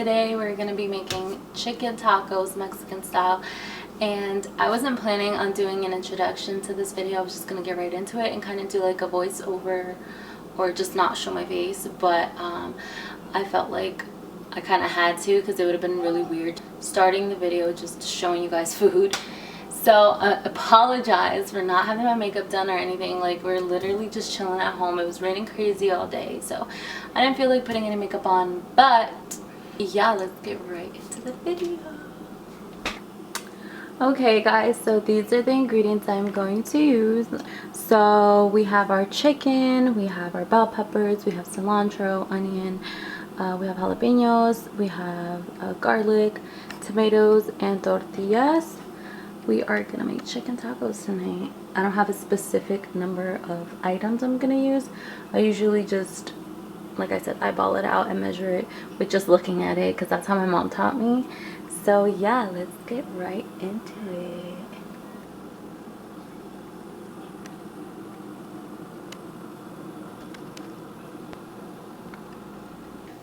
Today we're going to be making chicken tacos Mexican style, and I wasn't planning on doing an introduction to this video. I was just going to get right into it and kind of do like a voiceover or just not show my face, but I felt like I kind of had to, because it would have been really weird starting the video just showing you guys food. So I apologize for not having my makeup done or anything. Like, we're literally just chilling at home. It was raining crazy all day, so I didn't feel like putting any makeup on. But yeah, let's get right into the video. Okay guys, so these are the ingredients I'm going to use. So we have our chicken, we have our bell peppers, we have cilantro, onion, we have jalapenos, we have garlic, tomatoes, and tortillas. We are gonna make chicken tacos tonight. I don't have a specific number of items I'm gonna use. I usually just, like I said, eyeball it out and measure it with just looking at it, because that's how my mom taught me. So yeah, let's get right into it.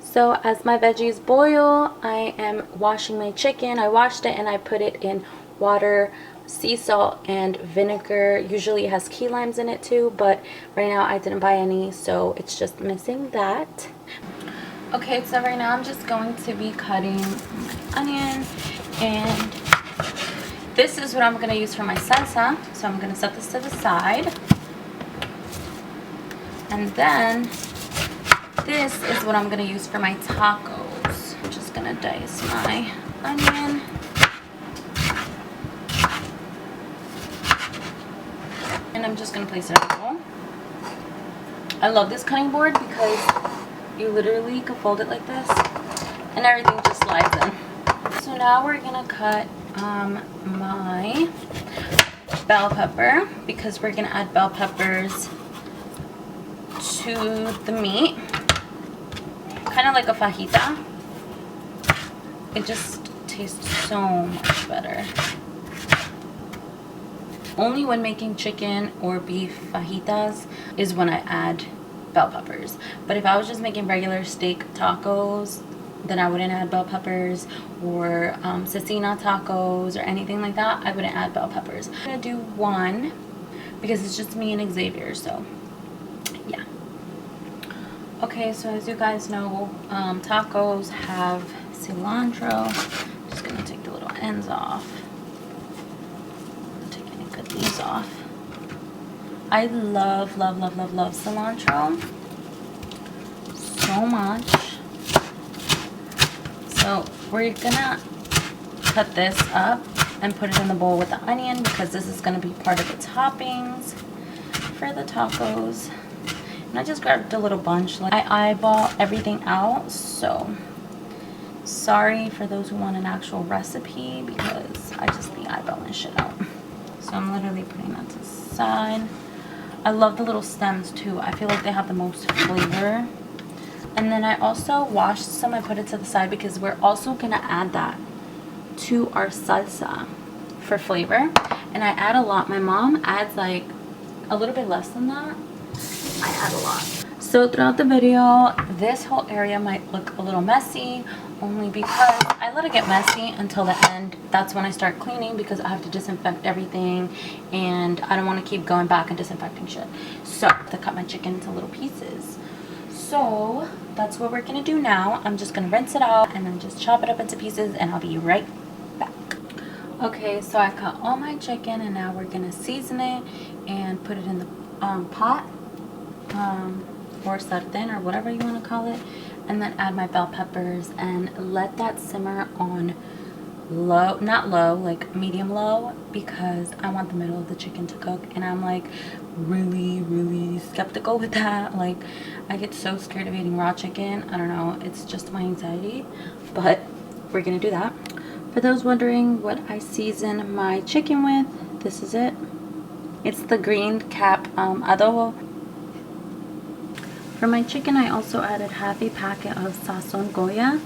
So as my veggies boil, I am washing my chicken. I washed it and I put it in water, sea salt, and vinegar. Usually it has key limes in it too, but right now I didn't buy any, so it's just missing that. Okay, so right now I'm just going to be cutting my onion, and this is what I'm going to use for my salsa. So I'm going to set this to the side, and then this is what I'm going to use for my tacos. I'm just going to dice my onion. And I'm just going to place it in a bowl. I love this cutting board because you literally can fold it like this and everything just slides in. So now we're going to cut my bell pepper, because we're going to add bell peppers to the meat. Kind of like a fajita. It just tastes so much better. Only when making chicken or beef fajitas is when I add bell peppers. But if I was just making regular steak tacos, then I wouldn't add bell peppers, or cecina tacos or anything like that, I wouldn't add bell peppers. I'm gonna do one because it's just me and Xavier, so yeah. Okay, so as you guys know, tacos have cilantro. I'm just gonna take the little ends off. These off. I love cilantro so much. So we're gonna cut this up and put it in the bowl with the onion, because this is gonna be part of the toppings for the tacos. And I just grabbed a little bunch. I eyeball everything out, so sorry for those who want an actual recipe, because I just be eyeballing shit out. So I'm literally putting that to the side. I love the little stems too. I feel like they have the most flavor. And then I also washed some. I put it to the side because we're also going to add that to our salsa for flavor. And I add a lot. My mom adds like a little bit less than that. I add a lot. So throughout the video, this whole area might look a little messy, only because I let it get messy until the end. That's when I start cleaning, because I have to disinfect everything and I don't want to keep going back and disinfecting shit. So I have to cut my chicken into little pieces. So that's what we're gonna do now. I'm just gonna rinse it out and then just chop it up into pieces, and I'll be right back. Okay, so I cut all my chicken, and now we're gonna season it and put it in the pot, or sartén, or whatever you want to call it, and then add my bell peppers and let that simmer on low, not low, like medium low, because I want the middle of the chicken to cook, and I'm like really skeptical with that. Like, I get so scared of eating raw chicken. I don't know, it's just my anxiety, but we're gonna do that. For those wondering what I season my chicken with, this is it. It's the green cap adobo. For my chicken, I also added half a packet of Sazón Goya.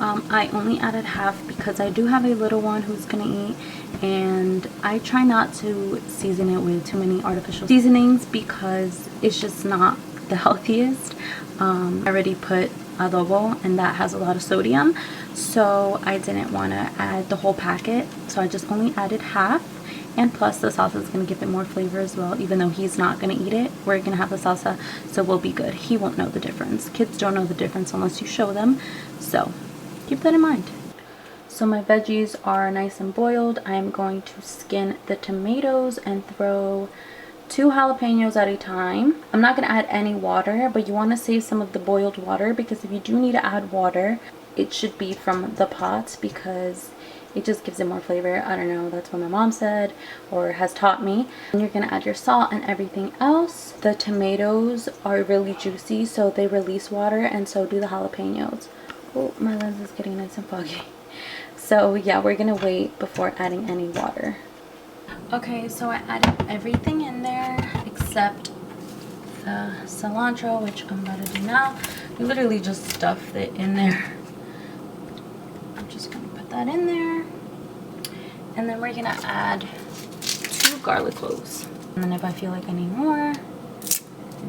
I only added half because I do have a little one who's gonna eat, and I try not to season it with too many artificial seasonings because it's just not the healthiest. I already put adobo, and that has a lot of sodium, so I didn't want to add the whole packet, so I just only added half. And plus the salsa is going to give it more flavor as well. Even though he's not going to eat it, we're going to have the salsa, so we'll be good. He won't know the difference. Kids don't know the difference unless you show them, so keep that in mind. So my veggies are nice and boiled. I'm going to skin the tomatoes and throw 2 jalapenos at a time. I'm not going to add any water, but you want to save some of the boiled water, because if you do need to add water, it should be from the pot, because it just gives it more flavor. I don't know, that's what my mom said or has taught me. And you're gonna add your salt and everything else. The tomatoes are really juicy, so they release water, and so do the jalapenos. Oh, my lens is getting nice and foggy. So yeah, we're gonna wait before adding any water. Okay, so I added everything in there except the cilantro, which I'm about to do now. You literally just stuff it in there. I'm just gonna put that in there, and then we're gonna add 2 garlic cloves, and then if I feel like I need more,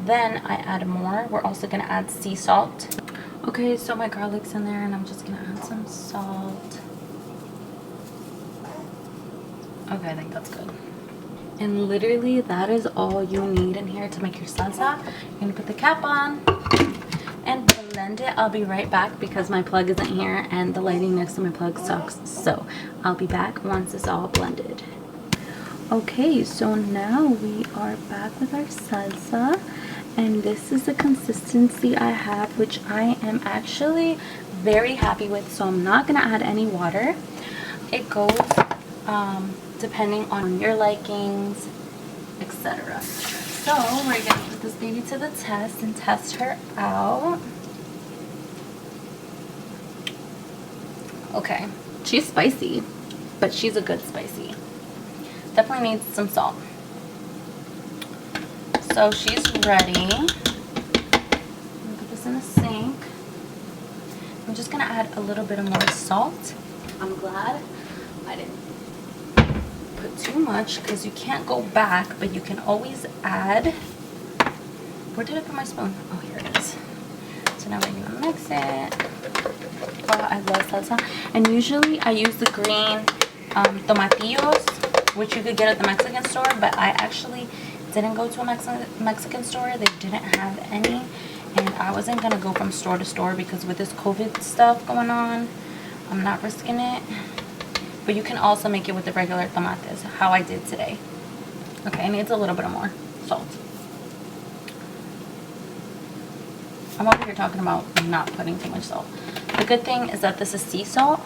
then I add more. We're also gonna add sea salt. Okay, so my garlic's in there, and I'm just gonna add some salt. Okay, I think that's good. And literally that is all you need in here to make your salsa. You're gonna put the cap on and blend it. I'll be right back because my plug isn't here and the lighting next to my plug sucks, so I'll be back once it's all blended. Okay, so now we are back with our salsa, and this is the consistency I have, which I am actually very happy with. So I'm not gonna add any water. It goes depending on your likings, etc. So we're gonna put this baby to the test and test her out. Okay, she's spicy, but she's a good spicy. Definitely needs some salt. So she's ready. I'm gonna put this in the sink. I'm just gonna add a little bit of more salt. I'm glad I didn't put too much, because you can't go back, but you can always add. Where did I put my spoon? Oh, here it is. So now we're gonna mix it. Oh, I love salsa. And usually I use the green tomatillos, which you could get at the Mexican store, but I actually didn't go to a Mexican store. They didn't have any, and I wasn't gonna go from store to store because with this COVID stuff going on, I'm not risking it. But you can also make it with the regular tomates, how I did today. Okay, it needs a little bit more salt. I'm over here talking about not putting too much salt. The good thing is that this is sea salt,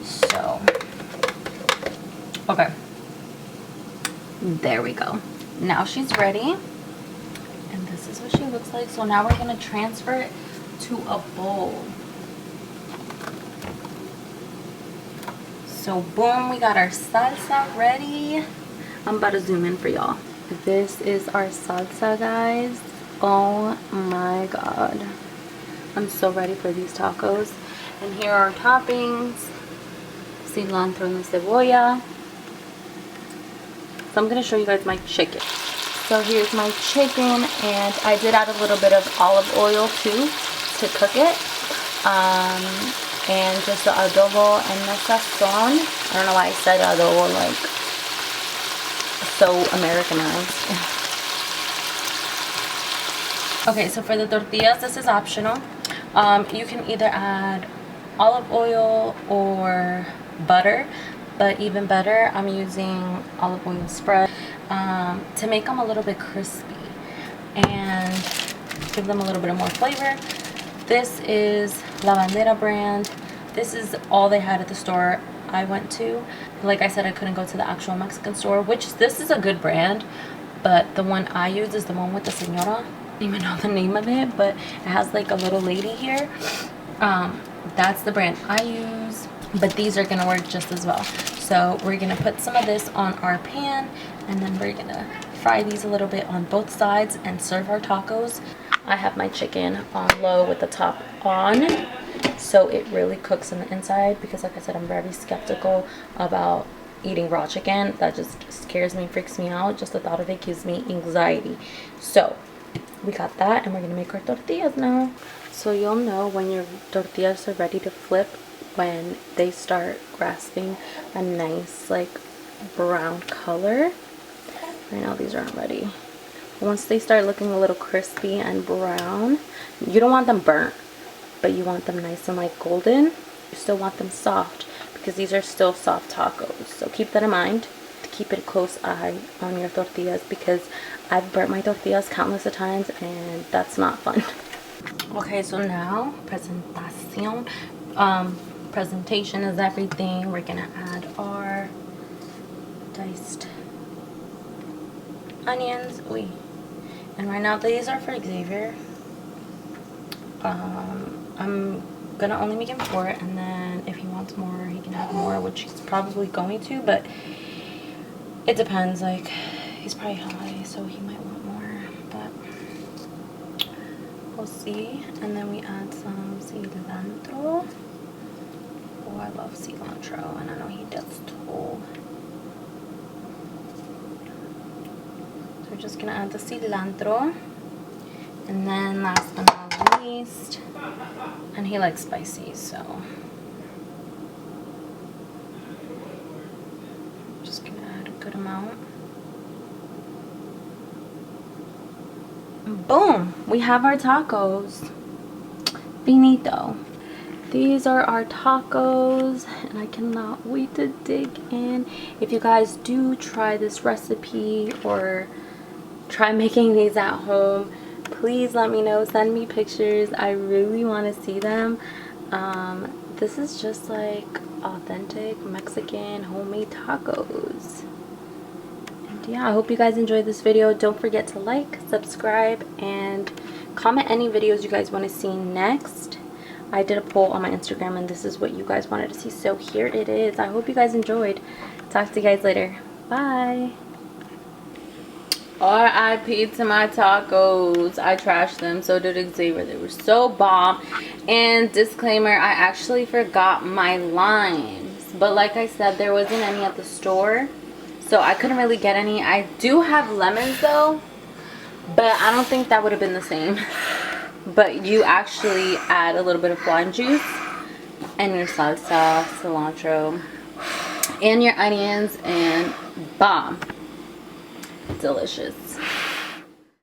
so okay. There we go. Now she's ready, and this is what she looks like. So now we're gonna transfer it to a bowl. So boom, we got our salsa ready. I'm about to zoom in for y'all. This is our salsa, guys. Oh my god, I'm so ready for these tacos. And here are our toppings: cilantro and cebolla. So I'm gonna show you guys my chicken. So here's my chicken, and I did add a little bit of olive oil too to cook it. And just the adobo and the sazon. I don't know why I said adobo like so Americanized. Okay, so for the tortillas, this is optional. You can either add olive oil or butter, but even better, I'm using olive oil spread to make them a little bit crispy and give them a little bit of more flavor. This is La Bandera brand. This is all they had at the store I went to. Like I said, I couldn't go to the actual Mexican store, which this is a good brand, but the one I use is the one with the señora. I don't even know the name of it, but it has like a little lady here. That's the brand I use, but these are gonna work just as well. So we're gonna put some of this on our pan, and then we're gonna fry these a little bit on both sides and serve our tacos. I have my chicken on low with the top on, so it really cooks on the inside, because like I said, I'm very skeptical about eating raw chicken. That just scares me, freaks me out. Just the thought of it gives me anxiety. So we got that, and we're gonna make our tortillas now. So you'll know when your tortillas are ready to flip when they start grasping a nice like brown color. Right now these aren't ready. Once they start looking a little crispy and brown, you don't want them burnt, but you want them nice and like golden. You still want them soft because these are still soft tacos. So keep that in mind, to keep a close eye on your tortillas, because I've burnt my tortillas countless of times and that's not fun. Okay, so now presentation is everything. We're gonna add our diced onions. And right now these are for Xavier. I'm gonna only make him 4, and then if he wants more he can have more, which he's probably going to, but it depends. Like, he's probably high, so he might want more, but we'll see. And then we add some cilantro. Oh, I love cilantro, and I know he does too. So we're just gonna add the cilantro. And then last but not least, and he likes spicy, so just gonna add a good amount. And boom! We have our tacos. Finito. These are our tacos, and I cannot wait to dig in. If you guys do try this recipe or try making these at home, please let me know. Send me pictures. I really want to see them. This is just like authentic Mexican homemade tacos. And yeah, I hope you guys enjoyed this video. Don't forget to like, subscribe, and comment any videos you guys want to see next. I did a poll on my Instagram and this is what you guys wanted to see, so here it is. I hope you guys enjoyed. Talk to you guys later. Bye. R.I.P. to my tacos. I trashed them. So did Xavier. They were so bomb. And disclaimer, I actually forgot my limes. But like I said, there wasn't any at the store, so I couldn't really get any. I do have lemons though, but I don't think that would have been the same. But you actually add a little bit of lime juice and your salsa, cilantro, and your onions, and bomb. Delicious.